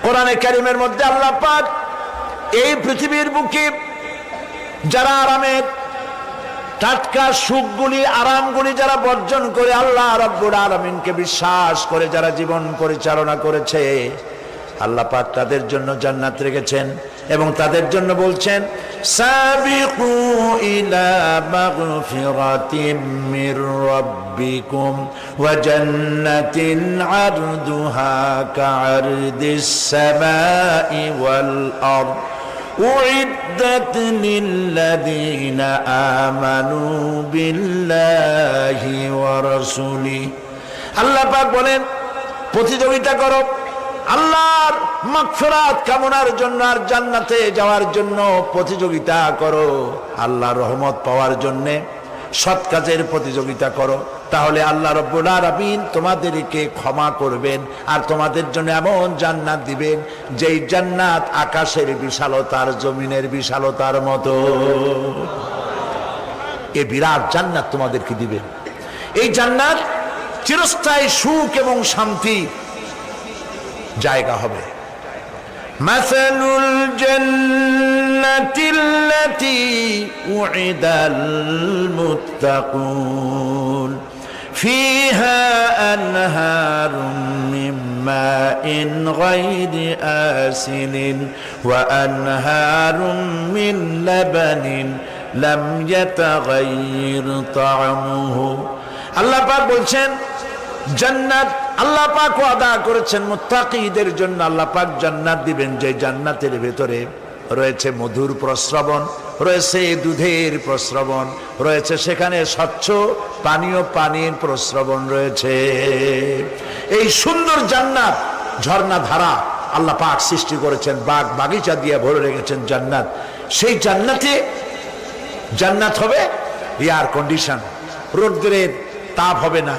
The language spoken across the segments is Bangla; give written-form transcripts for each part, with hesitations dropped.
কোরআনে কারীমের মধ্যে আল্লাহ পাক এই পৃথিবীর বুকে যারা আরামের টাটকা সুখগুলি আরামগুলি যারা বর্জন করে আল্লাহ রাব্বুল আলামিনকে বিশ্বাস করে যারা জীবন পরিচালনা করেছে, আল্লাহ পাক তাদের জন্য জান্নাত রেখেছেন এবং তাদের জন্য বলছেন সাবিকু ইলা মাগফিরাতিম মির রাব্বিকুম ওয়া জান্নাতিন আরদুহা কাআরদিস সামাই ওয়াল আরদ উইদ্দাত লিল্লাযীনা আমানু বিল্লাহি ওয়া রাসূলিহি। আল্লাহ পাক বলেন প্রতিযোগিতা করো আল্লাহর মাগফিরাত কামনার জন্য আর জান্নাতে যাওয়ার জন্য প্রতিযোগিতা করো, আল্লাহর রহমত পাওয়ার জন্য সৎ কাজের প্রতিযোগিতা করো, তাহলে আল্লাহ রাব্বুল আলামিন তোমাদেরকে ক্ষমা করবেন আর তোমাদের জন্য এমন জান্নাত দিবেন যেই জান্নাত আকাশের বিশালতার জমিনের বিশালতার মতো। এই বিরাট জান্নাত তোমাদেরকে দিবেন। এই জান্নাত চিরস্থায়ী সুখ এবং শান্তি জায়গা হবে। মাসালুল জান্নাতিল্লাতী উইদাল মুত্তাকুন ফিহা আনহারুম মিন মাইন গায়রি আসিনিন ওয়া আনহারুম মিন লাবানিন লাম ইয়াতাগায়্যার তা'আমুহু। আল্লাহ পাক বলছেন জান্নাত আল্লাহ পাক ওয়াদা করেছেন মুত্তাকীদের জন্য। আল্লাহ পাক জান্নাত দিবেন যে জান্নাতের ভেতরে রয়েছে মধুর প্রস্রবণ, রয়েছে দুধের প্রস্রবণ, রয়েছে সেখানে স্বচ্ছ পানীয় পানির প্রস্রবণ রয়েছে। এই সুন্দর জান্নাত ঝর্ণা ধারা আল্লাহ পাক সৃষ্টি করেছেন, বাগ বাগিচা দিয়ে ভরে রেখেছেন জান্নাত। সেই জান্নাতে জান্নাত হবে এয়ার কন্ডিশন, রৌদ্রের তাপ হবে না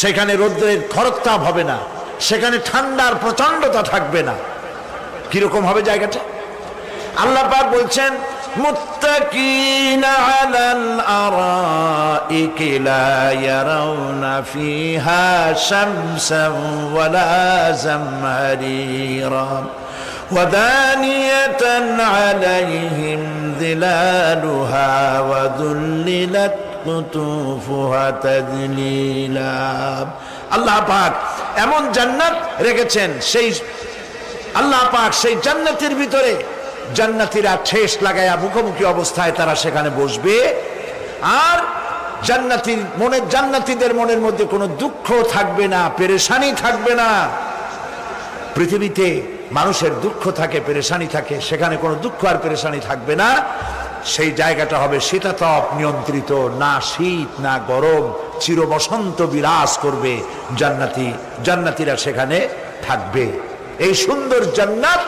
সেখানে, রৌদ্রের খরতাপ হবে না সেখানে, ঠান্ডার প্রচন্ডতা থাকবে না। কিরকম হবে জায়গাটা? আল্লাহ পাক বলছেন মুত্তাকিনা আলাল আরাইকি লা ইয়ারাউনা ফিহা শামসান ওয়ালা জামহারিরা ওয়া দানিয়াতান আলাইহিম যিলালুহা ওয়া যুল্লিলাত কুতুফুহা তাযলিলা। আল্লাহ পাক এমন জান্নাত রেখেছেন, সেই আল্লাহ পাক সেই জান্নাতের ভিতরে জান্নাতীরা ঠেস লাগায়া মুখোমুখি অবস্থায় তারা সেখানে বসবে, আর জান্নাতীদের মনের মধ্যে কোনো দুঃখ থাকবে না, পেরেশানি থাকবে না। পৃথিবীতে মানুষের দুঃখ থাকে, পেরেশানি থাকে, সেখানে কোনো দুঃখ আর পেরেশানি থাকবে না। সেই জায়গাটা হবে শীতাতপ নিয়ন্ত্রিত, না শীত না গরম, চির বসন্ত বিরাজ করবে। জান্নাতীরা সেখানে থাকবে। এই সুন্দর জান্নাত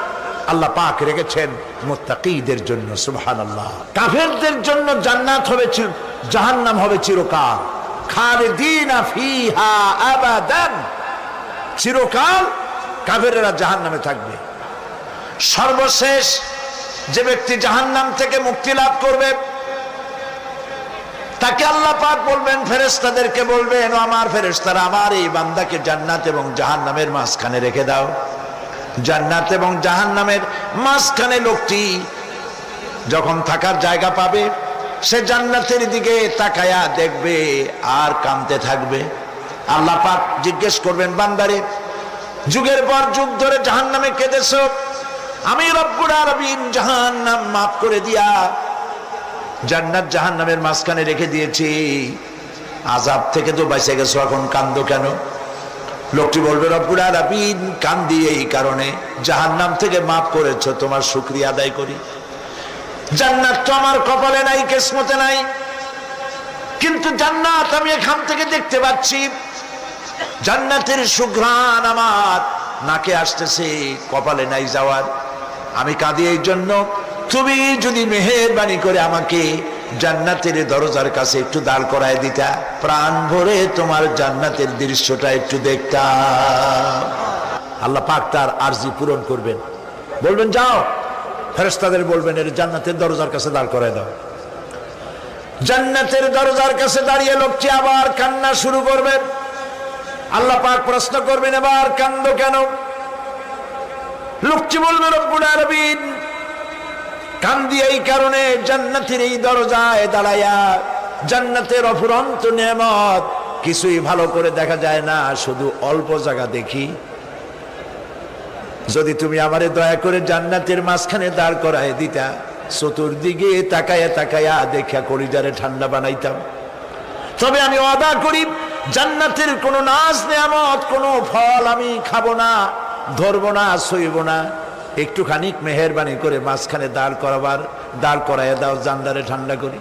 আল্লাহ পাক রেখেছেন মুত্তাকীদের জন্য। সুবহানাল্লাহ। কাফেরদের জন্য জান্নাত হবে, জাহান্নাম হবে চিরকাল। খালিদিনা ফিহা আবাদান, চিরকাল কাফেরেরা জাহান্নামে থাকবে। সর্বশেষ যে ব্যক্তি জাহান্নাম থেকে মুক্তি লাভ করবে তাকে আল্লাহ পাক বলবেন, ফেরেশতাদেরকে বলবেন, ও আমার ফেরেশতারা আমার এই বান্দাকে জান্নাত এবং জাহান্নামের মাঝখানে রেখে দাও। জান্নাত এবং জাহান্নামের মাঝখানে লোকটি যখন থাকার জায়গা পাবে সে জান্নাতের দিকে তাকায়া দেখবে আর কাঁদতে থাকবে। আল্লাহ পাক জিজ্ঞেস করবেন, বান্দারে যুগের পর যুগ ধরে জাহান্নামে কেঁদেছো, আমি রব্বুল আলামিন জাহান্নাম মাফ করে দিয়া জান্নাত জাহান্নামের মাঝখানে রেখে দিয়েছি, আযাব থেকে তো বেঁচে গেছো, এখন কান্দো কেন? লোকটি বলবে, রব্বুল আলামিন কান্দি এই কারণে, জাহান্নাম থেকে মাফ করেছো, তোমার শুকরিয়া আদায় করি। জান্নাত তো আমার কপালে নাই, কিসমতে নাই, কিন্তু জান্নাত আমি এখান থেকে দেখতে পাচ্ছি, জান্নাতের সুঘ্রাণ আমার নাকে আসতেছে, কপালে নাই যাওয়ার। আমি কাঁদি এই জন্য, তুমি যদি মেহেরবানি করে আমাকে জান্নাতের দরজার কাছে একটু দাঁড় করায় দিতা, প্রাণ ভরে তোমার জান্নাতের দৃশ্যটা একটু দেখতাম। আল্লাহ পাক তার আরজি পূরণ করবেন, বলবেন যাও, ফেরেশতাদের বলবেন এর জান্নাতের দরজার কাছে দাঁড় করায় দাও। জান্নাতের দরজার কাছে দাঁড়িয়ে লোকটি আবার কান্না শুরু করবেন। আল্লাহ পাক প্রশ্ন করবেন, এবার কান্দো কেন? লোকটি বলবে রব্বুল আলামিন কান্দি এই কারণে জান্নাতের এই দরজায় দাঁড়ায়া, জান্নাতের অফুরন্ত নেয়ামত কিছুই ভালো করে দেখা যায় না, শুধু অল্প জায়গা দেখি। যদি তুমি আমারে দয়া করে জান্নাতের মাঝখানে দাঁড় করায় দিতা, চতুর্দিকে তাকায়া তাকায়া দেখা কলিজারে ঠান্ডা বানাইতাম। তবে আমি ওয়াদা করি জান্নাতের কোনো নাজ নেয়ামত, কোনো ফল আমি খাবো না, ধরবো না, সইব না। একটুখানি মেহেরবানি করে মাঝখানে দাঁড় করাইয়া দাও, জান্নারে ঠান্ডা করি।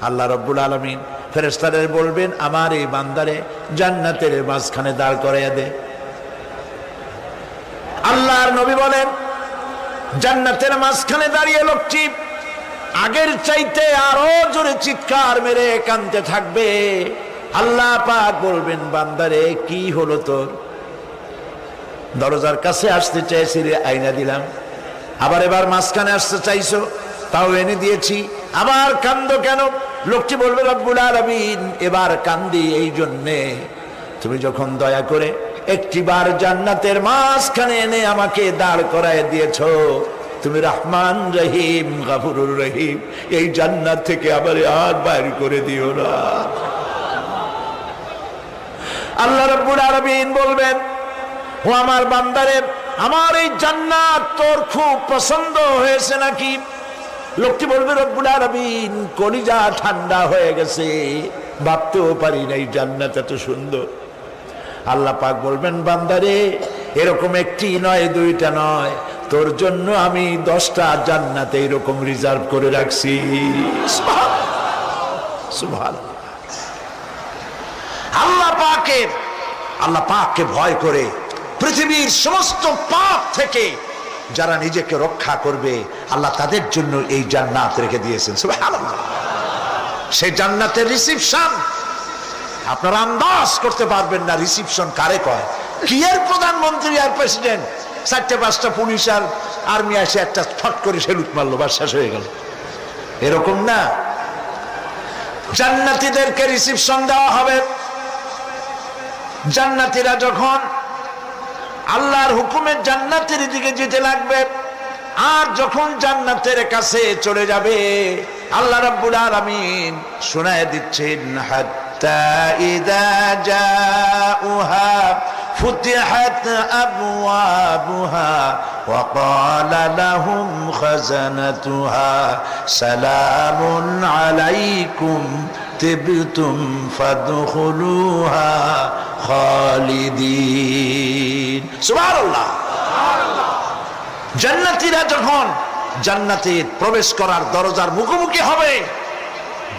আল্লাহ রাব্বুল আলামিন ফেরেশতাদের বলবেন আমার এই বান্দারে জান্নাতের মাঝখানে দাঁড় করাইয়া দে। আল্লাহর নবী বলেন জান্নাতের মাঝখানে দাঁড়িয়ে লোকটি আগের চাইতে আরো জোরে চিৎকার মেরে কাঁদতে থাকবে। আল্লাহ পাক বলবেন বান্দারে কি হলো তোর? দরজার কাছে আসতে চাইছি রে, আইনা দিলাম। আবার এবার মাঝখানে আসতে চাইছো, তাও এনে দিয়েছি। আবার কান্দো কেন? লোকটি বলবে রব্বুল আলামিন এবার কান্দি এই জন্যে তুমি যখন দয়া করে একটিবার জান্নাতের মাঝখানে এনে আমাকে দাঁড় করায় দিয়েছো, তুমি রহমান রহিম গফুরুর রহিম, এই জান্নাত থেকে আবার আর বাইর করে দিও না। আল্লাহ রাব্বুল আলামিন বলবেন ও আমার বান্দারে, আমার এই জান্নাত তোর খুব পছন্দ হয়েছে নাকি? লোকটি বলবে রব্বুল আলামিন কলিজা ঠান্ডা হয়ে গেছে, ভাবতেও পারি না এই জান্নাত এত সুন্দর। আল্লাহ পাক বলবেন বান্দারে এরকম একটি নয়, দুইটা নয়, তোর জন্য আমি 10টা জান্নাত এরকম রিজার্ভ করে রাখছি। সুবহানাল্লাহ। আল্লাহ পাককে ভয় করে পৃথিবীর সমস্ত পাপ থেকে যারা নিজেকে রক্ষা করবে আল্লাহ তাদের জন্য এই জান্নাত রেখে দিয়েছেন। সুবহানাল্লাহ। সেই জান্নাতের রিসিপশন আপনারা আন্দাজ করতে পারবেন না রিসিপশন কারে কয়। কি এর প্রধানমন্ত্রী আর প্রেসিডেন্ট, 4-5টা পুলিশ আর আর্মি এসে একটা ফট করে সেলুট মারলো, বাস শেষ হয়ে গেল, এরকম না। জান্নাতীদেরকে রিসিপশন দেওয়া হবে। জান্নাতীরা যখন আল্লাহর হুকুমে জান্নাতের দিকে যেতে লাগবে, আর যখন জান্নাতের কাছে চলে যাবে আল্লাহ রাব্বুল আলামিন শোনায় দিচ্ছেন হাত্তা ইযা জাউহা ফুতিহাত আবওয়াবুহা ওয়া ক্বালা লাহুম খাজানাতুহা সালামুন আলাইকুম তিবতুম ফাদখুলুহা খালিদিন। সুবহানাল্লাহ। জান্নাতীরা যখন জান্নাতে প্রবেশ করার দরজার মুখোমুখি হবে,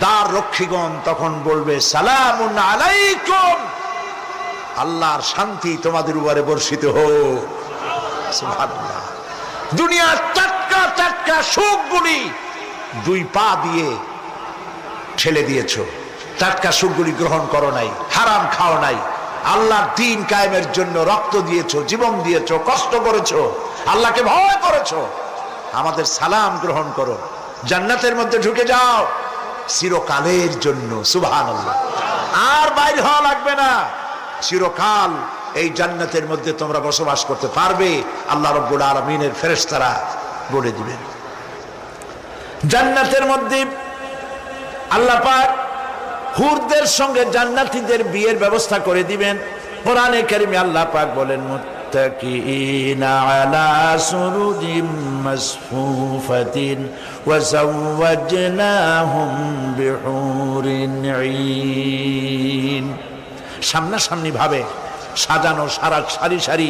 দ্বার রক্ষীগণ তখন বলবে সালামুন আলাইকুম, আল্লাহর শান্তি তোমাদের উপরে বর্ষিত হোক। সুবহানাল্লাহ। দুনিয়ার টাটকা টাটকা সুখগুলি 2 পা দিয়ে ঠেলে দিয়েছো, টাটকা সুখগুলি গ্রহণ করো নাই, হারাম খাও নাই, আল্লাহর দ্বীন কায়েমের জন্য রক্ত দিয়েছো, জীবন দিয়েছো, কষ্ট করেছো, আল্লাহকে ভয় করেছো। আমাদের সালাম গ্রহণ করো, জান্নাতের মধ্যে ঢুকে যাও চিরকালের জন্য। সুবহানাল্লাহ। আর বাইরে হওয়া লাগবে না, চিরকাল এই জান্নাতের মধ্যে তোমরা বসবাস করতে পারবে। আল্লাহ রাব্বুল আলামিনের ফেরেশতারা বলে দিবেন। জান্নাতের মধ্যে আল্লাহ পাক হুরদের সঙ্গে জান্নাতীদের বিয়ের ব্যবস্থা করে দিবেন। কোরআনে কারিমে আল্লাহ পাক বলেন মুত্তাকিনা আলা সুরুজিম মাসফুফাতিন ওয়া যাওয়াজনাহুম বিহুরিন ঈন। সামনাসামনি ভাবে সাজানো সারি সারি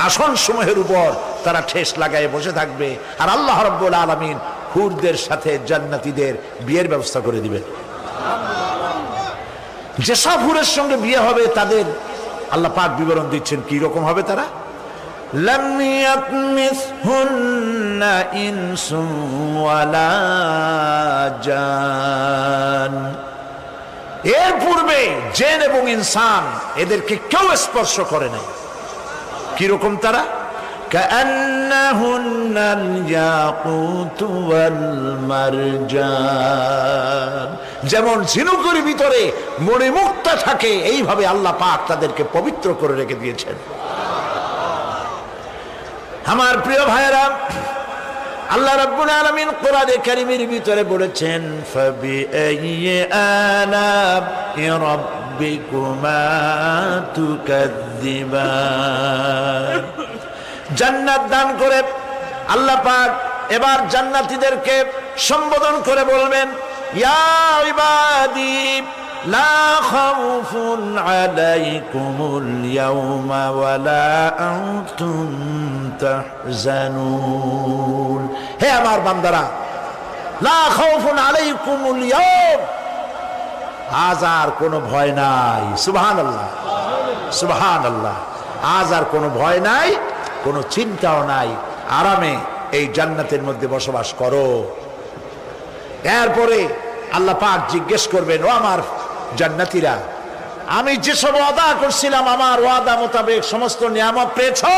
আসন সমূহের উপর তারা ঠেস লাগায় বসে থাকবে, আর আল্লাহ রাব্বুল আলামিন হুরদের সাথে জান্নাতীদের বিয়ের ব্যবস্থা করে দিবেন। যেসব হুরের সঙ্গে বিয়ে হবে তাদের আল্লাহ পাক বিবরণ দিচ্ছেন কি রকম হবে তারা। লাম ইয়াতমিসহুন্না ইনসুন ওয়ালা জান, এর পূর্বে জিন এবং ইনসান এদেরকে কেউ স্পর্শ করে নাই। কি রকম তারা? কান্নাহুন্নাল ইয়াকুতু ওয়াল মারজান, যেমন ঝিনুকের ভিতরে মণিমুক্তা থাকে এইভাবে আল্লাহ পাক তাদেরকে পবিত্র করে রেখে দিয়েছেন। আমার প্রিয় ভাইরা, আল্লাহ রাব্বুল আলামিন কোরআনে কারীমের ভিতরে বলেছেন, ফাবিআইয়ি আলা'i রাব্বিকুমা তুকাযযিবান। জান্নাত দান করে আল্লাহ পাক এবার জান্নাতীদেরকে সম্বোধন করে বলবেন, ইয়া ইবাদি লা খাউফুন আলাইকুমুল ইয়াওমা ওয়ালা আনতুম তাহজানুন। হে আমার বান্দারা, লা খাউফুন আলাইকুমুল ইয়াওম, আজ আর কোনো ভয় নাই। সুবহানাল্লাহ, সুবহানাল্লাহ। আজ আর কোনো ভয় নাই, কোনো চিন্তাও নাই, আরামে এই জান্নাতের মধ্যে বসবাস করো। এরপরে আল্লাহ পাক জিজ্ঞেস করবেন, ও আমার জান্নাতীরা, আমি যেসব ওয়াদা করছিলাম আমার ওয়াদা মোতাবেক সমস্ত নিয়ামত পেয়েছো?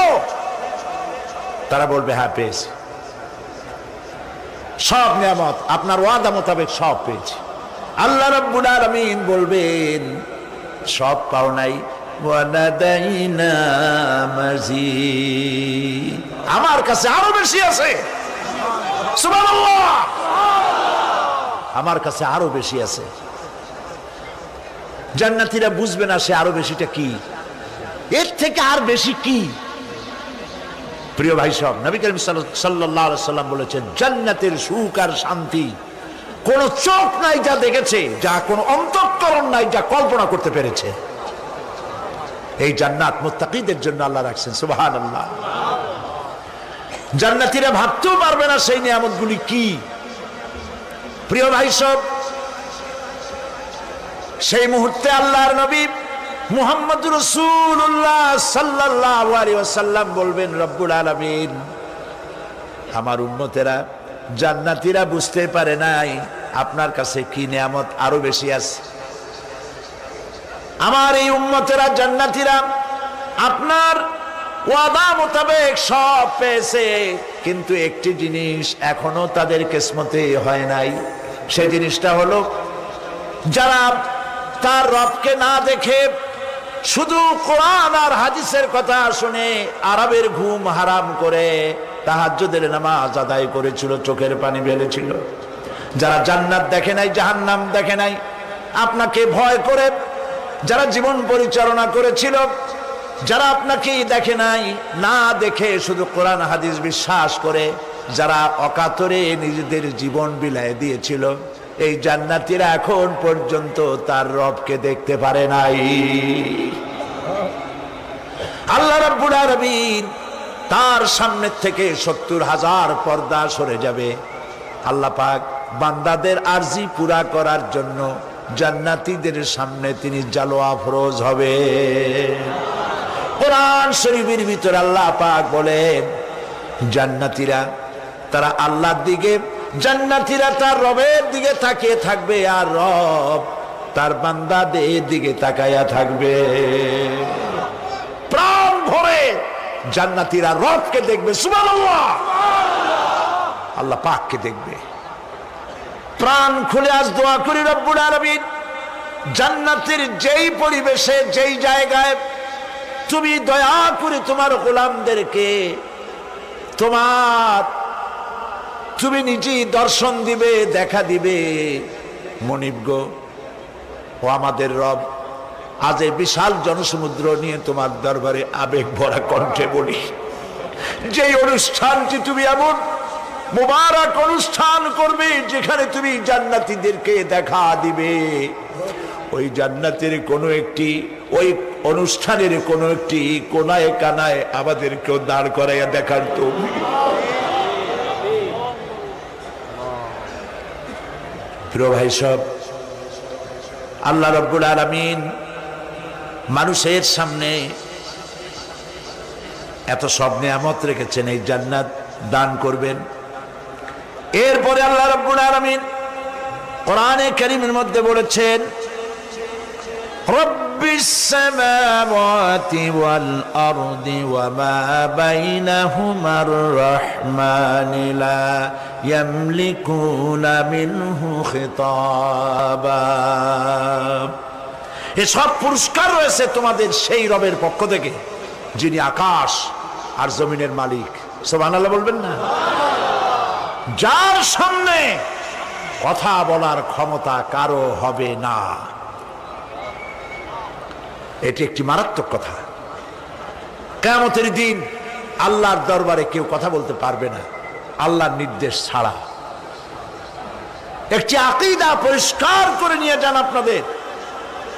তারা বলবে, হ্যাঁ পেয়েছি, সব নিয়ামত আপনার ওয়াদা মোতাবেক সব পেয়েছি। আল্লাহ রাব্বুল আলামিন বলবেন, সব পাও নাই, ওয়ালাদাইনা মাজিদ, আমার কাছে আরো বেশি আছে। সুবহানাল্লাহ, আমার কাছে আরো বেশি আছে। জান্নাতীরা বুঝবে না সে আরো বেশিটা কি, এর থেকে আর বেশি কি। প্রিয় ভাই সব, নবী করিম সাল্লাল্লাহু আলাইহি সাল্লাম বলেছেন, জান্নাতের সুখ আর শান্তি কোন চোখ নাই যা দেখেছে, যা কোন অন্তঃকরণ নাই যা কল্পনা করতে পেরেছে। এই জান্নাত মুত্তাকিদের জন্য আল্লাহ রাখছেন। সুবহানাল্লাহ। জান্নাতীরা ভাবতেও পারবে না সেই নিয়ামতগুলি কি। প্রিয় ভাই সব, সেই মুহূর্তে আল্লাহর নবী মুহাম্মদুর রাসূলুল্লাহ সাল্লাল্লাহু আলাইহি ওয়াসাল্লাম বলবেন, রব্বুল আলামিন, আমার উম্মতেরা জান্নাতীরা বুঝতে পারে নাই আপনার কাছে কি নিয়ামত আরো বেশি আছে। আমার এই উম্মতেরা জান্নাতীরা আপনার ওয়াদা মোতাবেক সব পেয়েছে, কিন্তু একটি জিনিস এখনো তাদের কিসমতে হয় নাই। সেই জিনিসটা হলো, যারা তার রবকে না দেখে শুধু কোরআন আর হাদিসের কথা শুনে আরবের ঘুম হারাম করে তাহাজ্জুদের নামাজ আদায় করেছিল, চোখের পানি ফেলেছিল, যারা জান্নাত দেখে নাই, জাহান্নাম দেখে নাই, আপনাকে ভয় করে যারা জীবন পরিচালনা করেছিল, যারা আপনাকে দেখে নাই, না দেখে শুধু কোরআন হাদিস বিশ্বাস করে যারা অকাতরে নিজেদের জীবন বিলায় দিয়েছিল, এই জান্নাতীরা এখন পর্যন্ত তার রবকে দেখতে পারে নাই। আল্লাহ রাব্বুল আলামিন তার সামনে থেকে ৭০,০০০ পর্দা সরে যাবে। আল্লাহ পাক বান্দাদের আরজি পুরা করার জন্য জান্নাতীদের সামনে তিনি জালোয়া ফরোজ হবে। কোরআন শরীফের ভিতরে আল্লাহ পাক বলেন, জান্নাতীরা তারা আল্লাহর দিকে, জান্নাতীরা তার রবের দিকে তাকিয়ে থাকবে, আর রব তার বান্দাদের দিকে তাকায়া থাকবে। প্রাণ ভরে জান্নাতীরা রবকে দেখবে। সুবহানাল্লাহ, আল্লাহ পাককে দেখবে। প্রাণ খুলে আজ দোয়া করি, রব্বুল আলামিন, জান্নাতের যেই পরিবেশে, যেই জায়গায় তুমি দয়া করে তোমার গোলামদেরকে তুমি নিজেই দর্শন দিবে, দেখা দিবে। মনিব গো, ও আমাদের রব, আজ এই বিশাল জনসমুদ্র নিয়ে তোমার দরবারে আবেগ ভরা কণ্ঠে বলি, যেই অনুষ্ঠানটি তুমি এমন মুবারক অনুষ্ঠান করবে যেখানে তুমি জান্নাতীদেরকে দেখা দিবে, ওই জান্নাতের কোনো একটি, ওই অনুষ্ঠানের কোনো একটি কোনায় কানায় আমাদেরকেও দাঁড় করাইয়া দেখার তো। প্রিয় ভাই সব, আল্লাহ রাব্বুল আলামিন মানুষের সামনে এত সব নিয়ামত রেখেছেন, এই জান্নাত দান করবেন। এরপরে আল্লাহ রাব্বুল আলামিন কোরআনে কারীমের মধ্যে বলেছেন, রব্বিস সামাওয়াতি ওয়াল আরদি ওয়া মা বাইনাহুমার রাহমানি লা ইয়ামলিকুনা মিনহু খিতাবা। এসব পুরস্কার রয়েছে তোমাদের সেই রবের পক্ষ থেকে, যিনি আকাশ আর জমিনের মালিক। সুবহানাল্লাহ বলবেন না? যার সামনে কথা বলার ক্ষমতা কারো হবে না। এটি একটি মারাত্মক কথা। কিয়ামতের দিন আল্লাহর দরবারে কেউ কথা বলতে পারবে না আল্লাহর নির্দেশ ছাড়া। একটি আকীদা পরিষ্কার করে নিয়ে যান আপনাদের।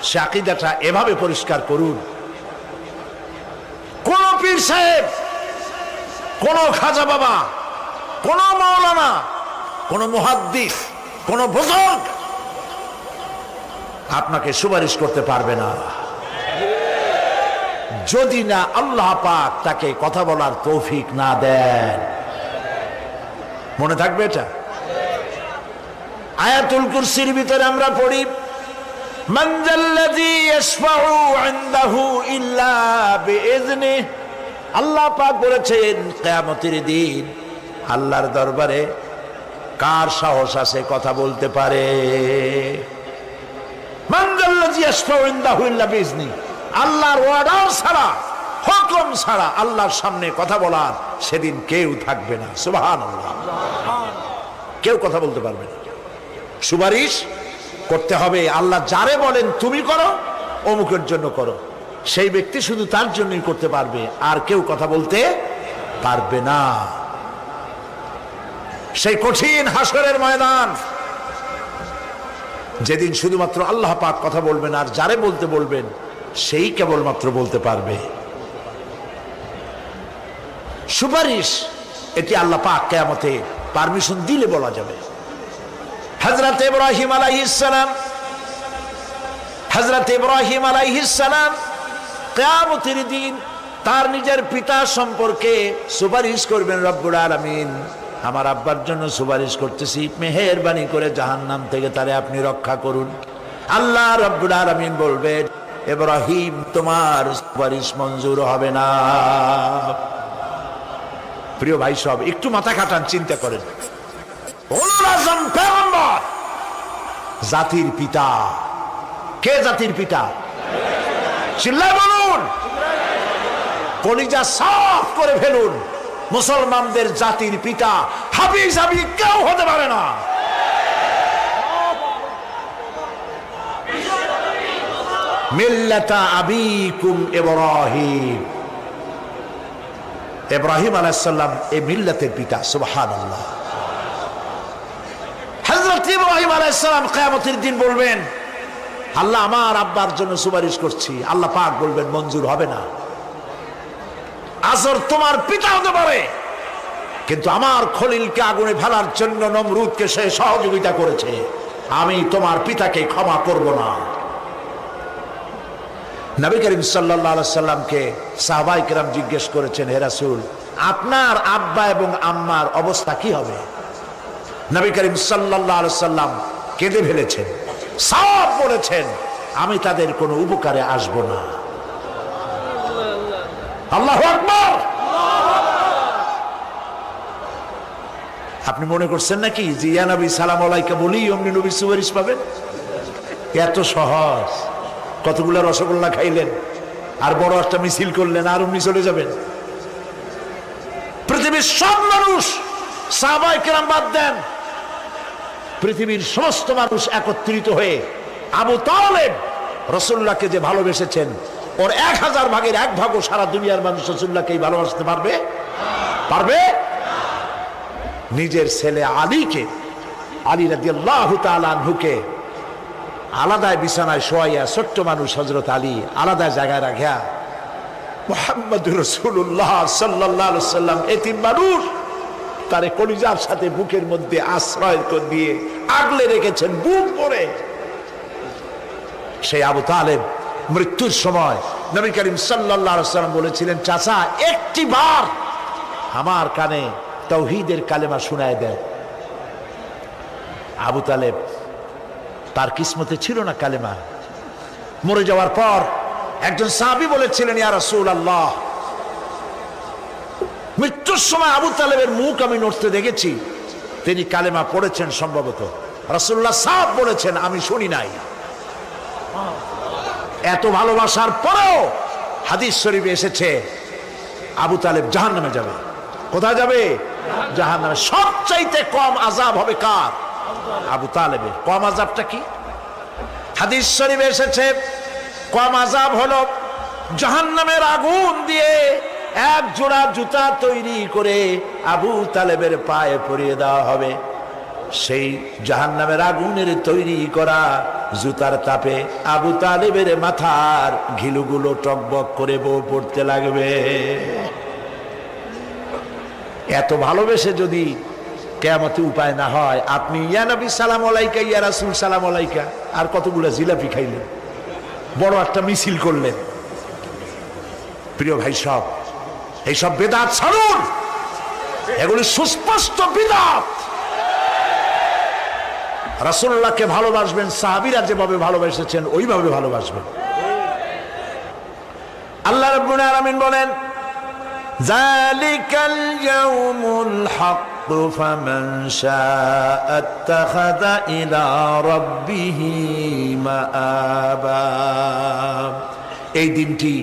সে আকীদাটা এভাবে পরিষ্কার করুন, কোন পীর সাহেব, কোন খাজা বাবা, কোন মাওলানা, কোন মুহাদ্দিস, কোন বুজুর্গ আপনাকে সুপারিশ করতে পারবে না যদি না আল্লাহ পাক তাকে কথা বলার তৌফিক না দেন। মনে থাকবে এটা। আয়াতুল কুরসির ভিতরে আমরা পড়ি, মান যাল্লাযী ইয়াশফাউ ইনদাহু ইল্লা বিইজনিহি। আল্লাহ পাক বলেছেন কিয়ামতের দিন আল্লাহর দরবারে কার সাহস আছে কথা বলতে পারে? মান যাল্লাযী ইয়াশফাউ ইনদাহু ইল্লা বিইজনিহি। আল্লাহর ওয়ার্ডার ছাড়া, হুকুম ছাড়া আল্লাহর সামনে কথা বলার সেদিন কেউ থাকবে না। সুবহানাল্লাহ। কেউ কথা বলতে পারবে না। সুপারিশ করতে হবে আল্লাহ যারে বলেন তুমি করো, অমুকের জন্য করো, সেই ব্যক্তি শুধু তার জন্যই করতে পারবে, আর কেউ কথা বলতে পারবে না। সেই কঠিন হাসরের ময়দান, যেদিন শুধুমাত্র আল্লাহ পাক কথা বলবেন, আর যারে বলতে বলবেন সেই কেবলমাত্র বলতে পারবে। সুপারিশ এটি আল্লাহ পাক কিয়ামতে পারমিশন দিলে বলা যাবে। হযরত ইব্রাহিম আলাইহিস সালাম কিয়ামতের দিন তার নিজের পিতা সম্পর্কে সুপারিশ করবেন। রব্বুল আলামিন, আমার আব্বার জন্য সুপারিশ করতেছি, মেহেরবানি করে জাহান্নাম থেকে তারে আপনি রক্ষা করুন। আল্লাহ রব্বুল আলামিন বলবেন, ইব্রাহিম তোমার সুপারিশ মঞ্জুর হবে না। প্রিয় ভাই সব, একটু মাথা খাটান, চিন্তা করেন। জাতির পিতা কে? জাতির পিতা চিল্লায় বলুন, কলিজা সাফ করে ফেলুন। মুসলমানদের জাতির পিতা হাফিজ কেউ হতে পারে না। মিল্লাতা আবিকুম ইব্রাহিম। ইব্রাহিম আলাইহিস সালাম এই মিল্লাতের পিতা। সুবহানাল্লাহ। হযরত ইব্রাহিম আলাইহিস সালাম কিয়ামতের দিন বলবেন, আল্লাহ আমার আব্বার জন্য সুপারিশ করছি। আল্লাহ পাক বলবেন মঞ্জুর হবে না। আজর তোমার পিতা হতে পারে, কিন্তু আমার খলিলকে আগুনে ফেলার জন্য নমরুদকে সে সহযোগিতা করেছে, আমি তোমার পিতাকে ক্ষমা করব না। নবী করিম সাল্লাল্লাহু আলাইহি সাল্লামকে সাহাবায়ে কেরাম জিজ্ঞেস করেছেন, হে রাসূল, আপনার আব্বা এবং আম্মার অবস্থা কি হবে? নবী করিম সাল্লাল্লাহু আলাইহি সাল্লাম কেঁদে ফেলেছেন, সব বলেছেন, আমি তাদের কোনো উপকারে আসব না। আল্লাহু আকবার। আপনি মনে করছেন নাকি যে ইয়া নবী সালাম আলাইকা বলি অমনি নবী সুপারিশ পাবেন? এত সহজ। কতগুলো রসগোল্লা খাইলেন আর বড় একটা মিছিল করলেন আর অমনি চলে যাবেন? পৃথিবীর সব মানুষ, সাহাবায়ে কেরাম বাদ দেন, পৃথিবীর সমস্ত মানুষ একত্রিত হয়ে আবু তালেব রাসূলুল্লাহকে যে ভালোবেসেছেন, ওর 1000 ভাগের 1 ভাগও সারা দুনিয়ার মানুষ রাসূলুল্লাহকেই ভালোবাসতে পারবে? পারবে? নিজের ছেলে আলীকে, আলী রাদিয়াল্লাহু তাআলা আনহুকে আলাদা বিছানায় শোয়াইয়া, ছোট্ট মানুষ হযরত আলী আলাদা জায়গায় রাখিয়া, মুহাম্মদুর রাসূলুল্লাহ সাল্লাল্লাহু আলাইহি ওয়াসাল্লাম এতিম মানুষ, তারে কলিজার সাথে বুকের মধ্যে আশ্রয় দিয়ে আগলে রেখেছেন বুক ভরে। সেই আবু তালেব মৃত্যুর সময় নবী করিম সাল্লাল্লাহু আলাইহি ওয়াসাল্লাম বলেছিলেন, চাচা একটি বার আমার কানে তাওহীদের কালেমা শোনায় দেন। আবু তালেব, তার কিসমতে ছিল না কালেমা। মরে যাওয়ার পর একজন সাহাবী বলেছিলেন, ইয়া রাসূলুল্লাহ, মৃত্যুর সময় আবু তালেবের মুখ আমি নড়তে দেখেছি, তিনি কালেমা পড়েছেন সম্ভবত। রাসূলুল্লাহ সাহেব বলেছেন, আমি শুনি নাই। এত ভালোবাসার পরেও হাদিস শরীফে এসেছে, আবু তালেব জাহান্নামে যাবে। কোথায় যাবে? জাহান্নামে। সবচাইতে কম আযাব হবে কার? আবু তালেবের। কম আযাবটা কি? হাদিস শরীফে এসেছে কম আযাব হলো জাহান্নামের আগুন দিয়ে এক জোড়া জুতা তৈরি করে আবু তালেবের পায়ে পরিয়ে দেওয়া হবে। সেই জাহান্নামের আগুনের তৈরি করা জুতার তাপে আবু তালেবের মাথার ঘিলুগুলো টকবক করে বউ পড়তে লাগবে। এত ভালোবেসে যদি কিয়ামতে উপায় না হয়, আপনি ইয়া নবী সালাম আলাইকা, ইয়া রাসূল সালাম আলাইকা আর কতগুলো জিলাপি খাইলেন, বড় একটা মিছিল করলেন। প্রিয় ভাই সব, এইসব বিদআত ছাড়ুন, এগুলি সুস্পষ্ট বিদআত। রাসূলুল্লাহকে ভালোবাসবেন, সাহাবীরা যেভাবে ভালোবেসেছেন ওইভাবে ভালোবাসবেন। আল্লাহ রাব্বুল আলামিন বলেন, যালিকাল ইয়াউমুল হক ফামান শাআ আত্তাখাযা ইলা রাব্বিহি মাআবা। এই দিনটি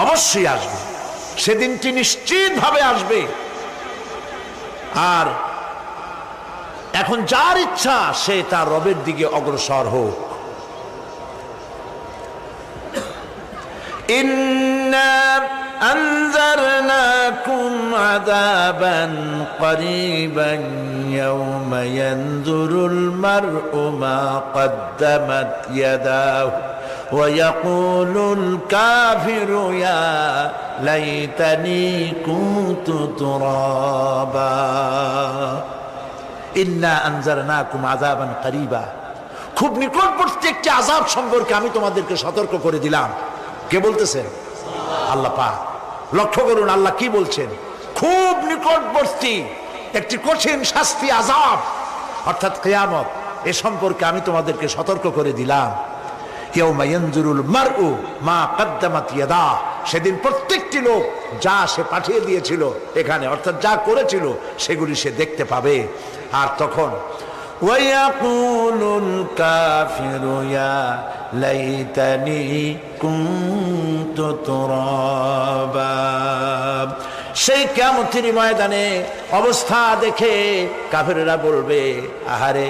অবশ্যই আসবে, সেদিনটি নিশ্চিতভাবে আসবে। আর এখন যার ইচ্ছা সে তার রবের দিকে অগ্রসর হোক। ইন্না আনজারনাকুম আযাবান করিবান ইয়াওমা ইয়ানজুরুল মার'উ মা কদ্দামাত ইয়াদাহু ওয়া ইয়াকুলুল কাফিরু ইয়া লাইতানি কুনতু তুরাবা। ইন্না আনজারনাকুম আযাবান করিবা, খুব নিকটবর্তী একটি আযাব সম্পর্কে আমি তোমাদেরকে সতর্ক করে দিলাম। কে বলতেছেন? আল্লাহ পাক। লক্ষ্য করুন আল্লাহ কি বলছেন, খুব নিকটবর্তী একটি কঠিন শাস্তি, আযাব অর্থাৎ কিয়ামত, এ সম্পর্কে আমি তোমাদেরকে সতর্ক করে দিলাম। ইয়াউমা ইয়ানজুরুল মার'উ মা কদ্দামাত ইয়াদাহু, সেদিন প্রত্যেকটি লোক যা সে পাঠিয়ে দিয়েছিল এখানে, অর্থাৎ যা করেছিল সেগুলি সে দেখতে পাবে। আর তখন ওয়ায়াকুলুল কাফিরু ইয়া লাইতানি কুনতু তুরাবা। সেই কিয়ামতের ময়দানে অবস্থা দেখে কাফেররা বলবে, আহারে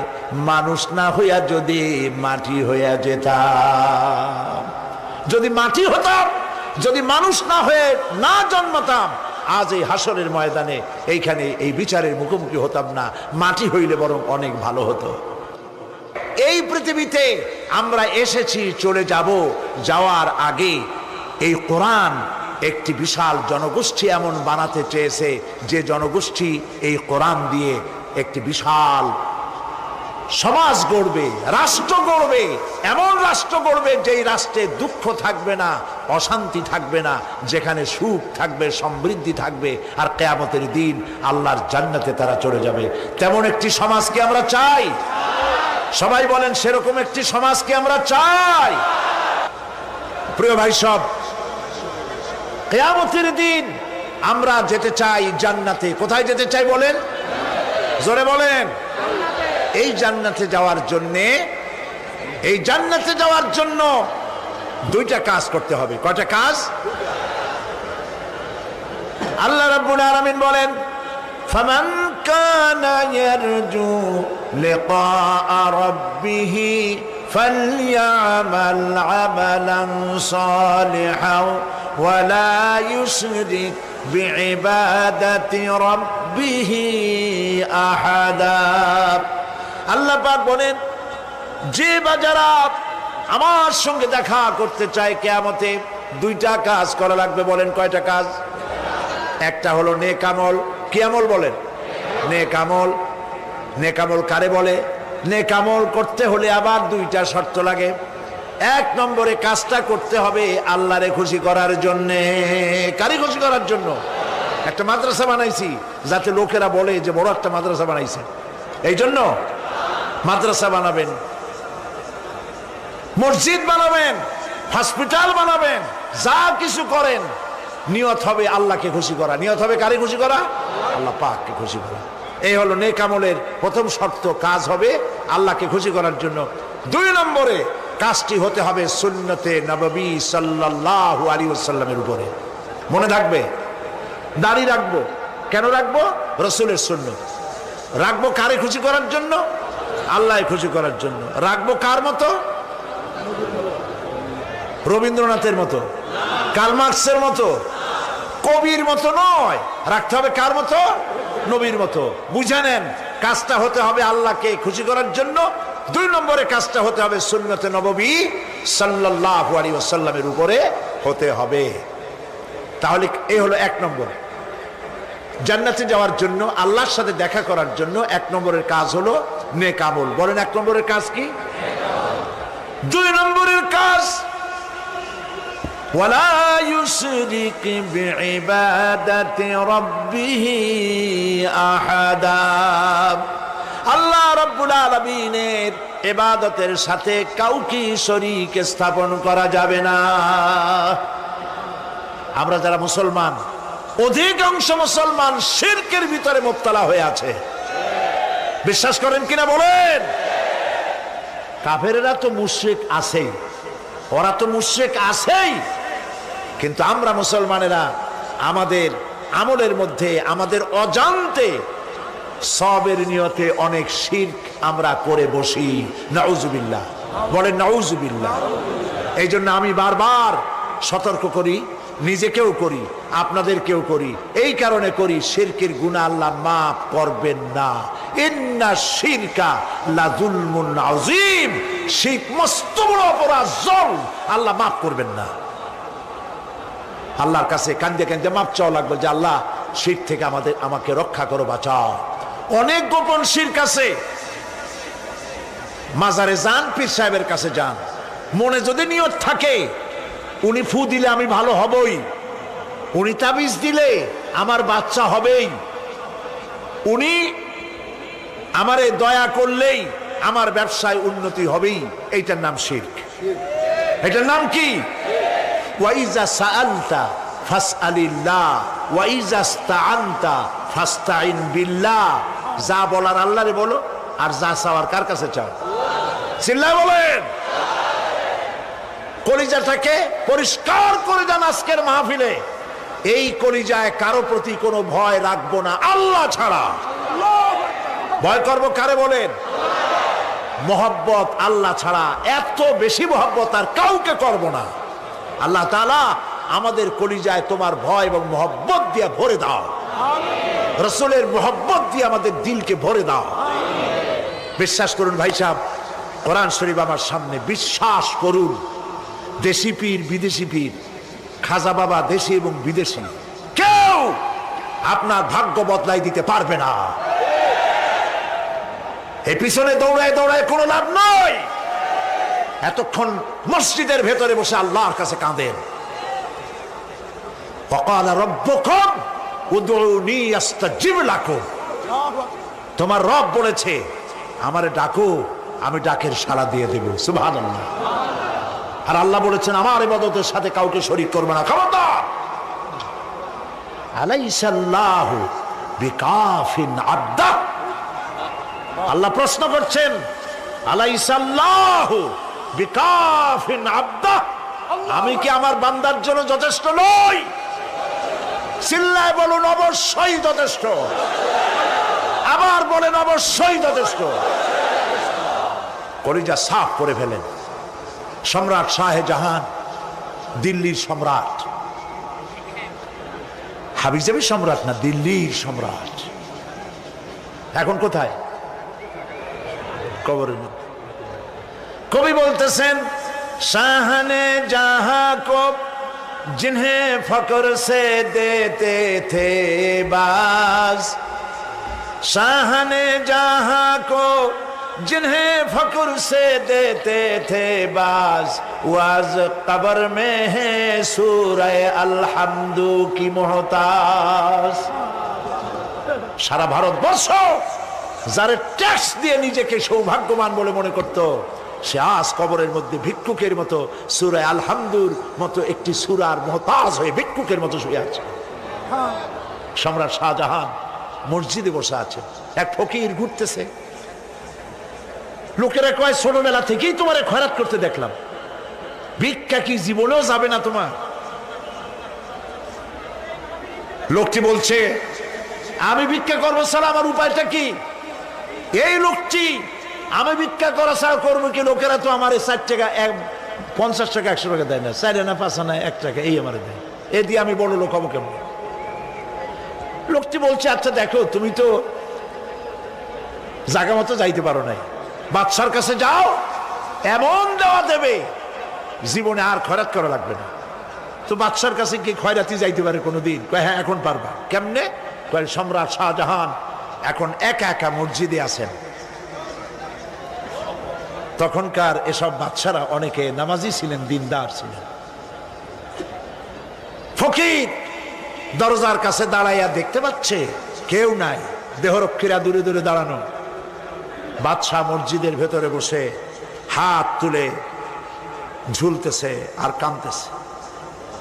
মানুষ না হইয়া যদি মাটি হইয়া যেতাম, যদি মাটি হতাম, যদি মানুষ না হয়ে না জন্মতাম, আজ এই হাসরের ময়দানে এইখানে এই বিচারের মুখোমুখি হতাম না, মাটি হইলে বরং অনেক ভালো হতো। এই পৃথিবীতে আমরা এসেছি, চলে যাব, যাওয়ার আগে এই কোরআন একটি বিশাল জনগোষ্ঠী এমন বানাতে চেয়েছে যে জনগোষ্ঠী এই কোরআন দিয়ে একটি বিশাল সমাজ গড়বে, রাষ্ট্র গড়বে, এমন রাষ্ট্র গড়বে যেই রাষ্ট্রে দুঃখ থাকবে না, অশান্তি থাকবে না, যেখানে সুখ থাকবে, সমৃদ্ধি থাকবে, আর কিয়ামতের দিন আল্লাহর জান্নাতে তারা চলে যাবে। তেমন একটি সমাজকে আমরা চাই। সবাই বলেন সেরকম একটি সমাজকে আমরা চাই। প্রিয় ভাই সব, কিয়ামতের দিন আমরা যেতে চাই জান্নাতে। কোথায় যেতে চাই বলেন? জোরে বলেন। এই জান্নাতে যাওয়ার জন্য দুইটা কাজ করতে হবে। কয়টা কাজ? আল্লাহ রাব্বুল আলামিন বলেন, ফামান কানা ইয়ারজু লিকাআ রাব্বিহি ফালইয়ামাল আমালান সালিহান ওয়া লা ইউশরিক বিইবাদাতি রাব্বিহি আহাদা। আল্লাহ পাক বলেন, যে বাজারা আমার সঙ্গে দেখা করতে চায় কিয়ামতে, দুইটা কাজ করা লাগবে। বলেন কয়টা কাজ? একটা হলো নেক আমল। কি আমল বলেন? নেক আমল। নেক আমল কারে বলে? নেক আমল করতে হলে আবার দুইটা শর্ত লাগে। এক নম্বরে কাজটা করতে হবে আল্লাহরে খুশি করার জন্যে। কারে খুশি করার জন্য? একটা মাদ্রাসা বানাইছি যাতে লোকেরা বলে যে বড় একটা মাদ্রাসা বানাইছে, এই জন্য মাদ্রাসা বানাবেন, মসজিদ বানাবেন, হসপিটাল বানাবেন, যা কিছু করেন নিয়ত হবে আল্লাহকে খুশি করা। নিয়ত হবে কারে খুশি করা? আল্লাহ পাককে খুশি করা। এই হলো নেক আমলের প্রথম শর্ত। কাজ হবে আল্লাহকে খুশি করার জন্য। দুই নম্বরে কাজটি হতে হবে সুন্নতে নববী সাল্লাল্লাহু আলাইহি ওয়াসাল্লামের উপরে। মনে থাকবে দাড়ি রাখবো, কেন রাখবো? রাসূলের সুন্নাত। রাখবো কারে খুশি করার জন্য? আল্লাহ খুশি করার জন্য। রাখবো কার মতো? রবীন্দ্রনাথের মতো, কার্ল মার্কসের মতো, কবির মতো নয়। রাখতে হবে কার মতো? নবীর মতো। বুঝে নেন, কাজটা হতে হবে আল্লাহকে খুশি করার জন্য। 2 নম্বরে কাজটা হতে হবে সুন্নতে নববী সাল্লাল্লাহু আলাইহি ওয়াসাল্লামের উপরে হতে হবে। তাহলে এই হলো 1 নম্বর। জান্নাতে যাওয়ার জন্য, আল্লাহর সাথে দেখা করার জন্য 1 নম্বরের কাজ হলো নেক আমল। বলেন 1 নম্বরের কাজ কি? 2 নম্বরের কাজ ওয়ালা ইউশরিক বিইবাদাতি রাব্বিহি আহাদা। আল্লাহ রাব্বুল আলামিনের ইবাদতের সাথে কাউকে শরীক স্থাপন করা যাবে না। আমরা যারা মুসলমান, অধিকাংশ মুসলমান শিরকের ভিতরে মুবতালা হয়ে আছে। বিশ্বাস করেন কিনা বলেন? কাফেরেরা তো মুশরিক আছেই, ওরা তো মুশরিক আছেই, কিন্তু আমরা মুসলমানেরা আমাদের আমলের মধ্যে, আমাদের অজান্তে সবের নিয়তে অনেক শিরক আমরা করে বসি। নাউজুবিল্লাহ, বলেন নাউজুবিল্লাহ। এই জন্য আমি বারবার সতর্ক করি, নিজেকেও করি, আপনাদেরকেও করি। এই কারণে করি, শিরকের গুনাহ আল্লাহ মাফ করবেন না। ইন্না শিরকা লাযুলমুন আযীম। শিরক মস্ত বড় অপরাধ, জুলম, আল্লাহ মাফ করবেন না। আল্লাহর কাছে কান্দে কান্দে মাফ চাওয়া লাগবে যে আল্লাহ শিরক থেকে আমাকে রক্ষা করো, বাঁচাও। অনেক গোপন শিরক আছে। মাজারে যান, পীর সাহেবের কাছে যান, মনে যদি নিয়ত থাকে উনি ফু দিলে আমি ভালো হবই, উনি তাবিজ দিলে আমার বাচ্চা হবেই, উনি আমারে দয়া করলেই আমার ব্যবসায় উন্নতি হবেই, এইটার নাম শিরক। এটার নাম কি? ওয়াইজা সাআলতা ফাসআলিল্লাহ ওয়াইজা ইসতাআনতা ফাসতাইন বিল্লাহ। যা বলার আল্লাহরে বলো, আর যা চাওয়ার কার কাছে চাও? চিল্লায় বলেন। কলিজাটাকে পরিষ্কার করে যান আজকের মাহফিলে। এই কলিজায় কারো প্রতি কোনো ভয় রাখবো না আল্লাহ ছাড়া। ভয় করবো কারে বলেন? মহব্বত আল্লাহ ছাড়া, এত বেশি মহব্বত আর কাউকে করব না। আল্লাহ তাআলা আমাদের কলিজায় তোমার ভয় এবং মহব্বত দিয়ে ভরে দাও। রাসূলের মহব্বত দিয়ে আমাদের দিলকে ভরে দাও। বিশ্বাস করুন ভাই সাহেব, কোরআন শরীফ আমার সামনে, বিশ্বাস করুন। দেশি পীর, বিদেশি পীর, খাজা বাবা দেশি এবং বিদেশি, কেউ আপনার ভাগ্য বদলাই দিতে পারবে না। এই পিছনে দৌড়ায় দৌড়ায় কোনো লাভ নয়। এতক্ষণ মসজিদের ভেতরে বসে আল্লাহর কাছে কাঁদেন। ওয়াকালা রাব্বুকুম উদউনি আস্তাজিব লাকুম। তোমার রব বলেছে আমারে ডাকো, আমি ডাকের সাড়া দিয়ে দেব। সুবহানাল্লাহ। আর আল্লাহ বলেছেন আমার ইবাদতের সাথে কাউকে শরীক করবে না। খবরদার। আলাইসাল্লাহু বিকাফিন আবদা। আল্লাহ প্রশ্ন করছেন, আলাইসাল্লাহু বিকাফিন আবদা, আমি কি আমার বান্দার জন্য যথেষ্ট নই? চিল্লায় বলুন অবশ্যই যথেষ্ট। আবার বলেন অবশ্যই যথেষ্ট। কলিজা সাফ করে ফেলেন। সম্রাট শাহজাহান, দিল্লির সম্রাট, হাবিজাবি সম্রাট না, দিল্লির সম্রাট। এখন কোথায়? কবরের মধ্যে। কবি বলতেছেন, শাহনে জাহাं को जिन्हें फक्र से देते थे बाज, शाहने जहां को जिन्हें फक्र से देते थे बाज, वाज कब्र में है सूरह अलहम्दु की मोहताज। সারা ভারতবর্ষ যারা ট্যাক্স দিয়ে নিজেকে সৌভাগ্যবান বলে মনে করত, সে আজ কবরের মধ্যে ভিক্ষুকের মতো সূরা আলহামদুর মতো একটি সূরার মুহতাজ হয়ে ভিক্ষুকের মতো শুয়ে আছে। সম্রাট শাহজাহান মসজিদে বসে আছে, এক ফকির ঘুরতেছে। লোকেরা কয় ছোটবেলা থেকেই তোমারে খয়রাত করতে দেখলাম, ভিক্ষা কি জীবনেও যাবে না তোমার? লোকটি বলছে, আমি ভিক্ষা করবো ছাড়া আমার উপায়টা কি? এই লোকটি আমি ভিক্ষা করা ছাড়া করবো কি? লোকেরা তো আমার 60 টাকা 50 টাকা 100 টাকা দেয় না, 4 আনা 5 আনা 1 টাকা এই আমার দেয়, এ দিয়ে আমি বড় লোক হবো কেমন? লোকটি বলছে, আচ্ছা দেখো, তুমি তো জায়গা মতো যাইতে পারো নাই, বাদশার কাছে যাও, এমন দেওয়া দেবে জীবনে আর খয়রাত করা লাগবে না। তো বাদশার কাছে কি খয়রাতি যাইতে পারে কোনোদিন? কয় হ্যাঁ এখন পারবা। কেমনে? কয় সম্রাট শাহজাহান এখন একা একা মসজিদে আছেন। তখনকার এসব বাদশারা অনেকে নামাজি ছিলেন, দিনদার ছিলেন। ফকির দরজার কাছে দাঁড়াইয়া দেখতে পাচ্ছে কেউ নাই, দেহরক্ষীরা দূরে দূরে দাঁড়ানো। বাদশাহ মসজিদের ভেতরে বসে হাত তুলে ঝুলতেছে আর কাঁদতেছে,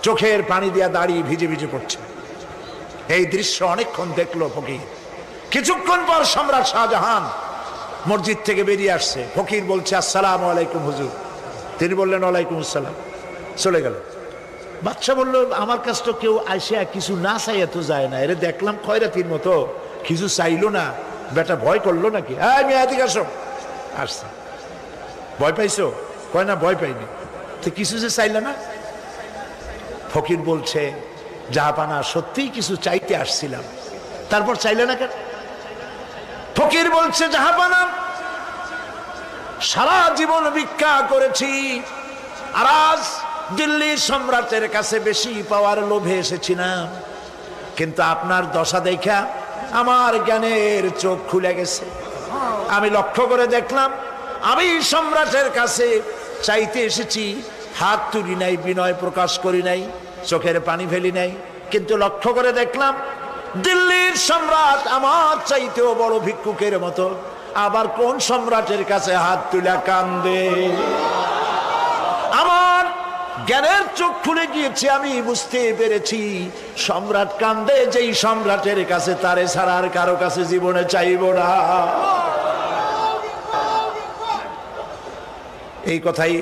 চোখের পানি দিয়া দাঁড়িয়ে ভিজে ভিজে পড়ছে। এই দৃশ্য অনেকক্ষণ দেখলো ফকির। কিছুক্ষণ পর সম্রাট শাহজাহান মসজিদ থেকে বেরিয়ে আসছে। ফকির বলছে, আসসালামু আলাইকুম হুজুর। তিনি বললেন, ওয়ালাইকুম আসসালাম, চলে গেল। বাদশা বলল, আমার কাছে তো কেউ আসিয়া কিছু না চাইয়া তো যায় না, এরে দেখলাম খয়রাতির মতো কিছু চাইলো না, বেটা ভয় করলো নাকি? হ্যাঁ আমি এদিকে আসো। আসছে। ভয় পাইছো? কয় না ভয় পাইনি। তো কিছু যে চাইলে না? ফকির বলছে, জাহাপানা সত্যিই কিছু চাইতে আসছিলাম। তারপর চাইলে না কেন? ফকির বলছে, জাহাপানা সারা জীবন ভিক্ষা করেছি, আর আজ দিল্লির সম্রাটের কাছে বেশি পাওয়ার লোভে এসেছিলাম, কিন্তু আপনার দশা দেখা আমার জ্ঞানের চোখ খুলে গেছে। আমি লক্ষ্য করে দেখলাম, আমি সম্রাটের কাছে চাইতে এসেছি, হাত তুলি নাই, বিনয় প্রকাশ করি নাই, চোখের পানি ফেলি নাই, কিন্তু লক্ষ্য করে দেখলাম দিল্লির সম্রাট আমার চাইতেও বড় ভিক্ষুকের মতো। আবার কোন সম্রাটের কাছে হাত তুলে কান্দে? আমার জ্ঞানের চোখ খুলে গিয়েছে, আমি বুঝতে পেরেছি সম্রাট কান্দে যেই সম্রাটের কাছে, তারে ছাড়া আর কারো কাছে জীবনে চাইব না। এই কথাই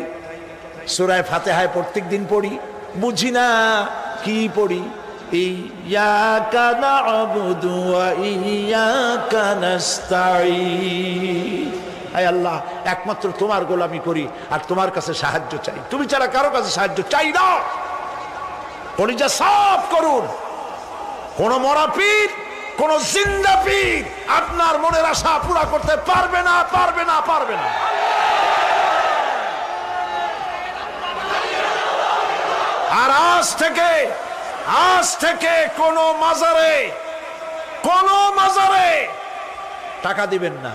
সূরা ফাতিহায় প্রত্যেক দিন পড়ি, বুঝি না কি পড়ি। ইয়াকা না'বুদু ওয়া ইয়াকা নাস্তাঈন। আয় আল্লাহ, একমাত্র তোমার গোলামি করি আর তোমার কাছে সাহায্য চাই, তুমি ছাড়া কারো কাছে সাহায্য চাই না। কলিজা সাফ করুন। কোন মরা পীর, কোন জিন্দা পীর আপনার মনের আশা পুরা করতে পারবে না, পারবে না, পারবে না। আর আজ থেকে কোন মাজারে টাকা দিবেন না,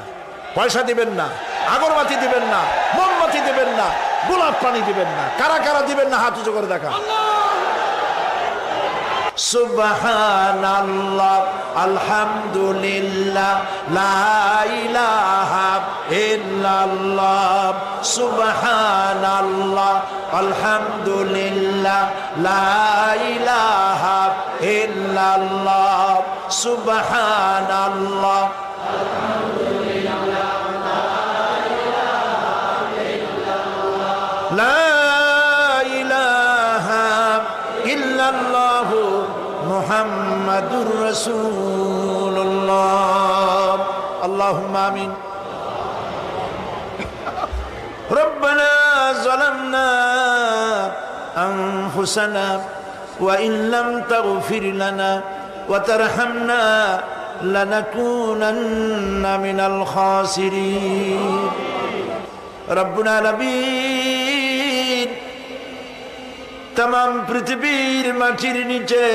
পয়সা দিবেন না, আগরবাতি দিবেন না, মোমবাতি দিবেন না, গোলাপ পানি দিবেন না। কারা কারা দিবেন না হাত উঁচু করে দেখা। সুবহানাল্লাহ, আলহামদুলিল্লাহ, লা ইলাহা ইল্লাল্লাহ। সুবহানাল্লাহ, আলহামদুলিল্লাহ, লা ইলাহা ইল্লাল্লাহ। সুবহানাল্লাহ, লা ইলাহা ইল্লাল্লাহ, মুহাম্মাদুর রাসূলুল্লাহ। আল্লাহুম্মা আমিন। রব্বানা যালামনা আনফুসানা ওয়া ইন লাম তাগফির লানা ওয়া তারহামনা লানাকুনান্না মিনাল খাসিরিন। রব্বুল আলামিন, तमाम পৃথিবীর মাটির নিচে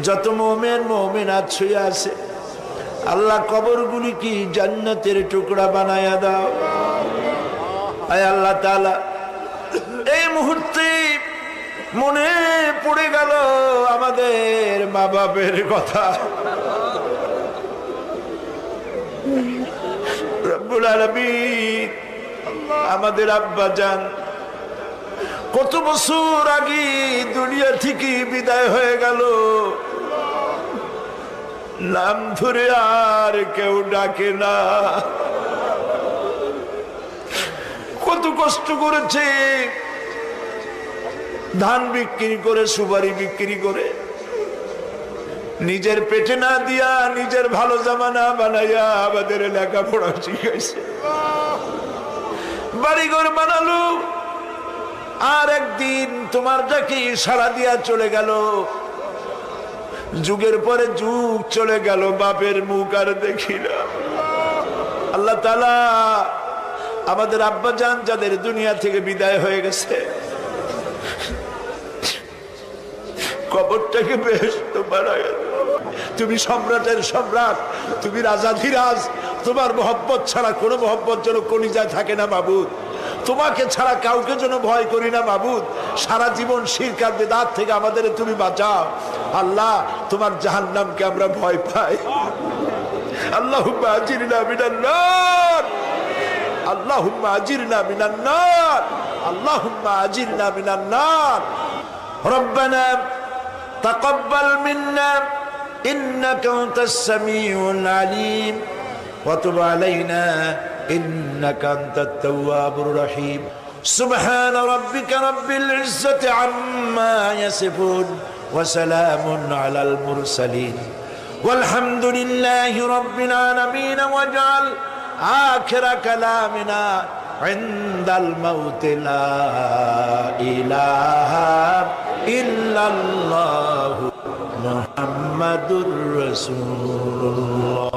যত মুমিন মুমিনাত শুয়ে আছে, আল্লাহ কবরগুলি কি জান্নাতের টুকরা বানায়া দাও। আয় আল্লাহ তাআলা, এই মুহূর্তে মনে পড়ে গেল আমাদের মা বাপের কথা। রব্বুল আলামিন, আমাদের আব্বা জান কত বছর আগে দুনিয়া থেকে বিদায় হয়ে গেল, নাম ধরে আর কেউ ডাকে না। কত কষ্ট করেছে, ধান বিক্রি করে, সুপারি বিক্রি করে নিজের পেটে না দিয়া নিজের ভালো জামা না বানাইয়া আমাদের লেখাপড়া শিখাইছে, বাড়িঘর বানালো, আর একদিন তোমার ডাকে সাড়া দিয়া চলে গেল। যুগের পরে যুগ চলে গেল, বাপের মুখ আর দেখি না। আল্লাহ তাআলা আমাদের আব্বাজান যাদের দুনিয়া থেকে বিদায় হয়ে গেছে, কবরটাকে বেহেশত বানায় দাও। তুমি সম্রাটের সম্রাট, তুমি রাজাধিরাজ, তোমার মহব্বত ছাড়া কোনো মহব্বত যেন কলিজায় থাকে না মাবুদ। তোমাকে ছাড়া কাউকে যেন ভয় করি না মাবুদ। সারা জীবন শিরক আর বিদআত থেকে আমাদের তুমি বাঁচাও আল্লাহ। তোমার জাহান্নামকে আমরা ভয় পাই। আল্লাহুম্মা আজিরনা মিনান নার, আল্লাহুম্মা আজিরনা মিনান নার, আল্লাহুম্মা আজিরনা মিনান নার। রব্বানা তাকাব্বাল মিন্না ইন্নাকা আনতাস সামিউল আলিম ওয়া তুব আলাইনা ইন্নাকা আনতাত তাওয়াবুর রহিম। সুবহানা রাব্বিকা রাব্বিল ইজ্জাতি আম্মা ইয়াসিফুন ওয়া সালামুন আলাল মুরসালিন ওয়ালহামদুলিল্লাহি রাব্বিল আলামিন। ওয়াজআল আখিরা কালামিনা ইনদাল মাউত লা ইলাহা ইল্লাল্লাহু মুহাম্মাদুর রাসূলুল্লাহ।